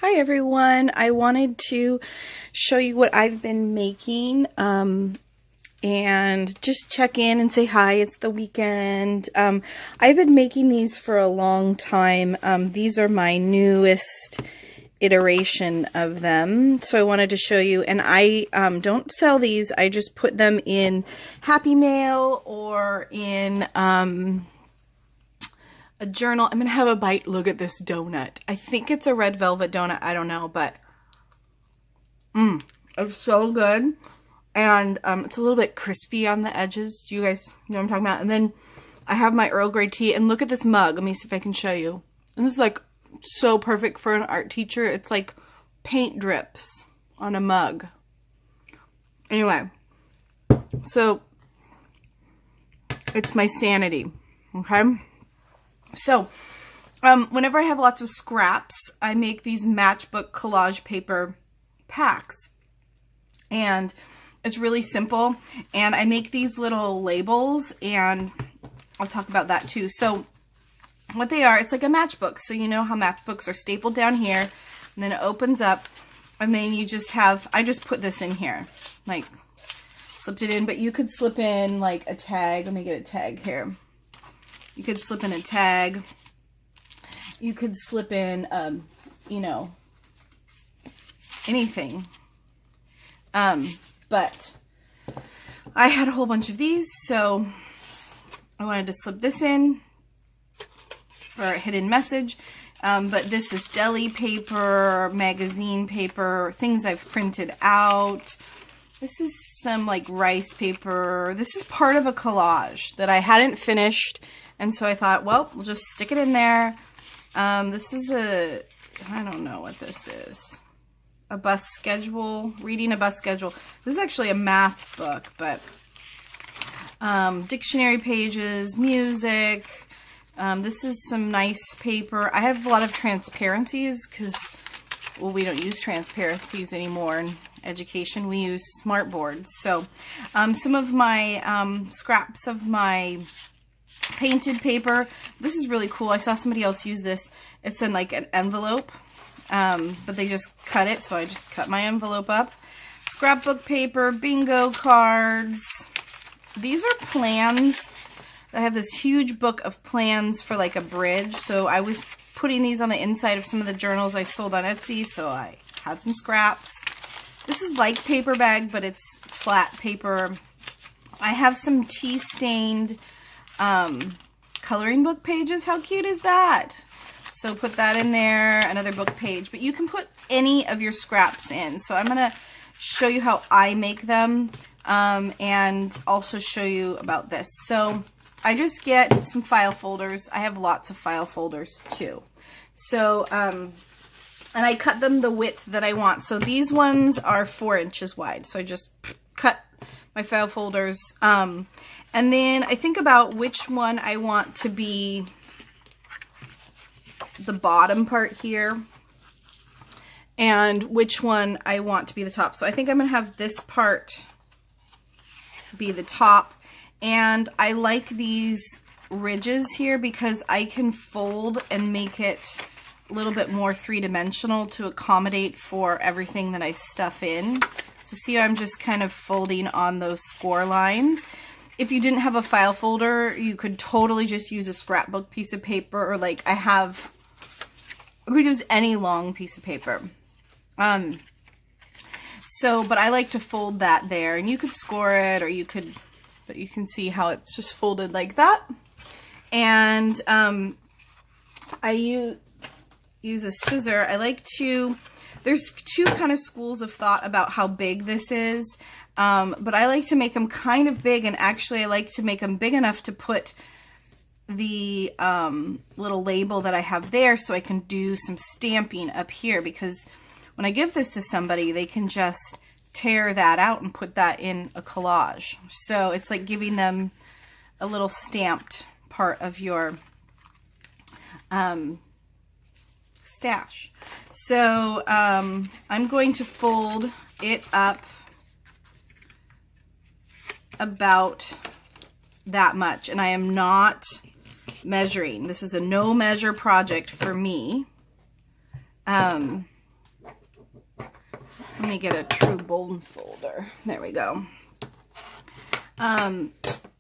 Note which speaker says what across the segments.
Speaker 1: Hi everyone, I wanted to show you what I've been making and just check in and say hi. It's the weekend. I've been making these for a long time. These are my newest iteration of them, so I wanted to show you. And I don't sell these, I just put them in Happy Mail or in a journal. I'm gonna have a bite. Look at this donut. I think it's a red velvet donut. I don't know, but it's so good. And it's a little bit crispy on the edges. Do you guys know what I'm talking about? And then I have my Earl Grey tea. And look at this mug. Let me see if I can show you. And this is like so perfect for an art teacher. It's like paint drips on a mug. Anyway, so it's my sanity. Okay. So, whenever I have lots of scraps, I make these Matchbook Collage Paper packs. And it's really simple. And I make these little labels, and I'll talk about that too. So, what they are, it's like a matchbook. So, you know how matchbooks are stapled down here, and then it opens up, and then you just have, I just put this in here, like, slipped it in, but you could slip in, like, a tag. Let me get a tag here. You could slip in a tag. You could slip in, you know, anything. But I had a whole bunch of these, so I wanted to slip this in for a hidden message. But this is deli paper, magazine paper, things I've printed out. This is some like rice paper. This is part of a collage that I hadn't finished. And so I thought, well, we'll just stick it in there. This is I don't know what this is. A bus schedule, reading a bus schedule. This is actually a math book, but dictionary pages, music. This is some nice paper. I have a lot of transparencies because, well, we don't use transparencies anymore in education. We use smartboards. So some of my scraps of my painted paper. This is really cool. I saw somebody else use this. It's in like an envelope, but they just cut it, so I just cut my envelope up. Scrapbook paper, bingo cards. These are plans. I have this huge book of plans for like a bridge, so I was putting these on the inside of some of the journals I sold on Etsy, so I had some scraps. This is like paper bag, but it's flat paper. I have some tea-stained coloring book pages. How cute is that? So put that in there, another book page, but you can put any of your scraps in. So I'm going to show you how I make them, and also show you about this. So I just get some file folders. I have lots of file folders too. So, and I cut them the width that I want. So these ones are 4 inches wide. So I just cut my file folders. And then I think about which one I want to be the bottom part here and which one I want to be the top. So I think I'm going to have this part be the top. And I like these ridges here because I can fold and make it a little bit more three-dimensional to accommodate for everything that I stuff in. So see how I'm just kind of folding on those score lines. If you didn't have a file folder, you could totally just use a scrapbook piece of paper, or like I could use any long piece of paper. But I like to fold that there, and you could score it, or you could, but you can see how it's just folded like that. And I use a scissor. I like to, there's two kind of schools of thought about how big this is. But I like to make them kind of big, and actually I like to make them big enough to put the little label that I have there, so I can do some stamping up here, because when I give this to somebody, they can just tear that out and put that in a collage. So it's like giving them a little stamped part of your stash. So I'm going to fold it up about that much, and I am not measuring. This is a no measure project for me. Let me get a true bold folder. There we go. And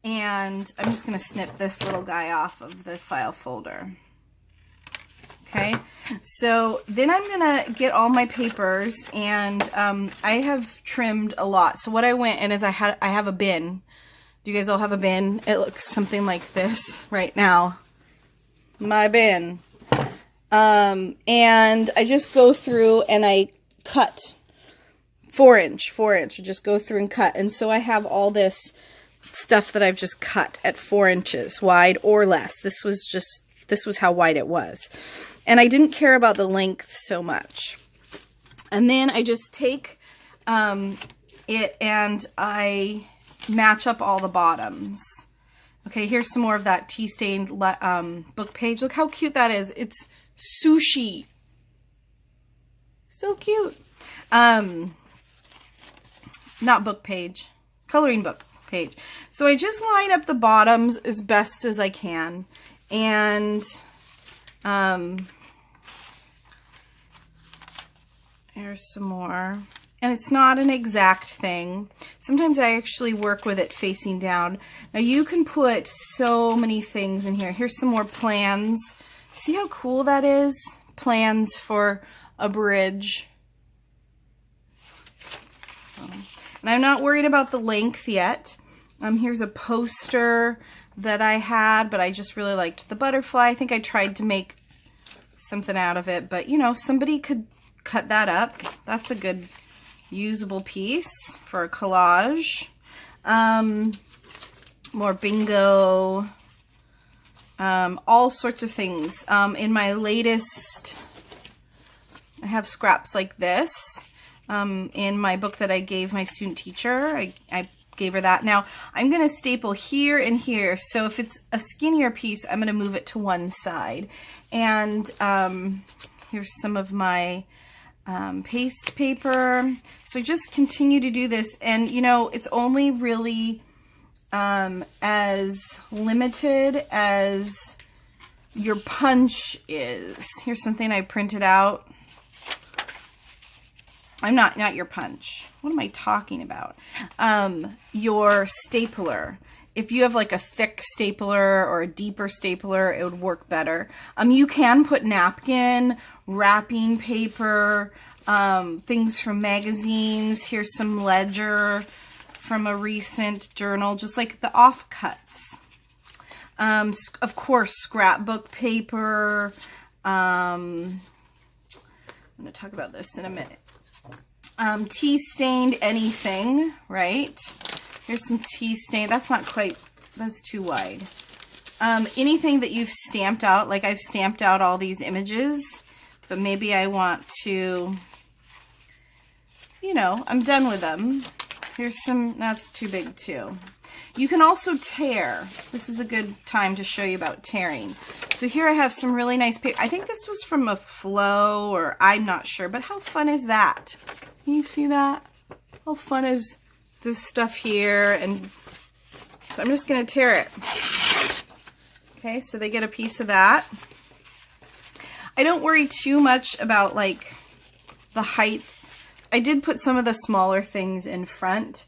Speaker 1: I'm just going to snip this little guy off of the file folder. Okay, so then I'm going to get all my papers, and I have trimmed a lot. So what I went in is I have a bin. Do you guys all have a bin? It looks something like this right now. My bin. And I just go through and I cut 4-inch. I just go through and cut. And so I have all this stuff that I've just cut at 4 inches wide or less. This was how wide it was. And I didn't care about the length so much. And then I just take it and I match up all the bottoms. Okay, here's some more of that tea-stained book page. Look how cute that is. It's sushi. So cute. Not book page. Coloring book page. So I just line up the bottoms as best as I can. And here's some more. And it's not an exact thing. Sometimes I actually work with it facing down. Now you can put so many things in here. Here's some more plans. See how cool that is? Plans for a bridge. And I'm not worried about the length yet. Here's a poster that I had, but I just really liked the butterfly. I think I tried to make something out of it, but you know, somebody could cut that up. That's a good usable piece for a collage. More bingo. All sorts of things. In my latest, I have scraps like this. In my book that I gave my student teacher, I gave her that. Now, I'm going to staple here and here. So if it's a skinnier piece, I'm going to move it to one side. And here's some of my paste paper. So I just continue to do this. And, you know, it's only really as limited as your punch is. Here's something I printed out. I'm not your punch. What am I talking about? Your stapler. If you have like a thick stapler or a deeper stapler, it would work better. You can put napkin, wrapping paper, things from magazines. Here's some ledger from a recent journal, just like the offcuts. Of course, scrapbook paper. I'm going to talk about this in a minute. Tea-stained anything, right? Here's some tea-stained. That's not quite, that's too wide. Anything that you've stamped out, like I've stamped out all these images, but maybe I want to, you know, I'm done with them. Here's some, that's too big too. You can also tear. This is a good time to show you about tearing. So here I have some really nice paper. I think this was from a flow, or I'm not sure, but how fun is that? Can you see that? How fun is this stuff here? And so I'm just going to tear it. Okay, so they get a piece of that. I don't worry too much about like the height. I did put some of the smaller things in front,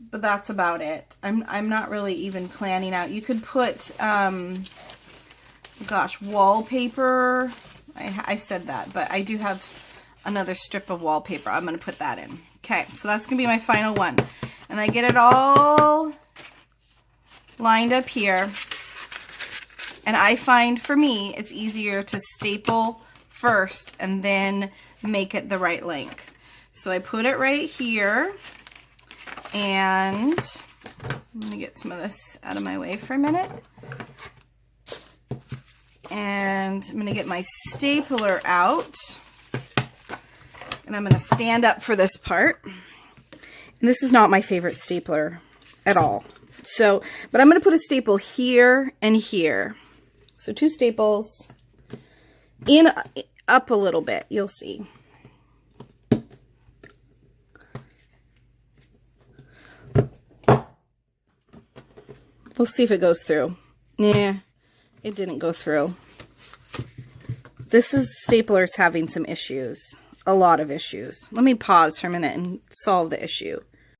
Speaker 1: but that's about it. I'm not really even planning out. You could put, gosh, wallpaper. I said that, but I do have another strip of wallpaper. I'm going to put that in. Okay, so that's going to be my final one. And I get it all lined up here. And I find, for me, it's easier to staple first and then make it the right length. So I put it right here. And let me get some of this out of my way for a minute. And I'm going to get my stapler out. And I'm going to stand up for this part. And this is not my favorite stapler at all. So, but I'm going to put a staple here and here. So 2 staples in up a little bit. You'll see. We'll see if it goes through. Yeah, it didn't go through. This is stapler's having some issues. a lot of issues. Let me pause for a minute and solve the issue.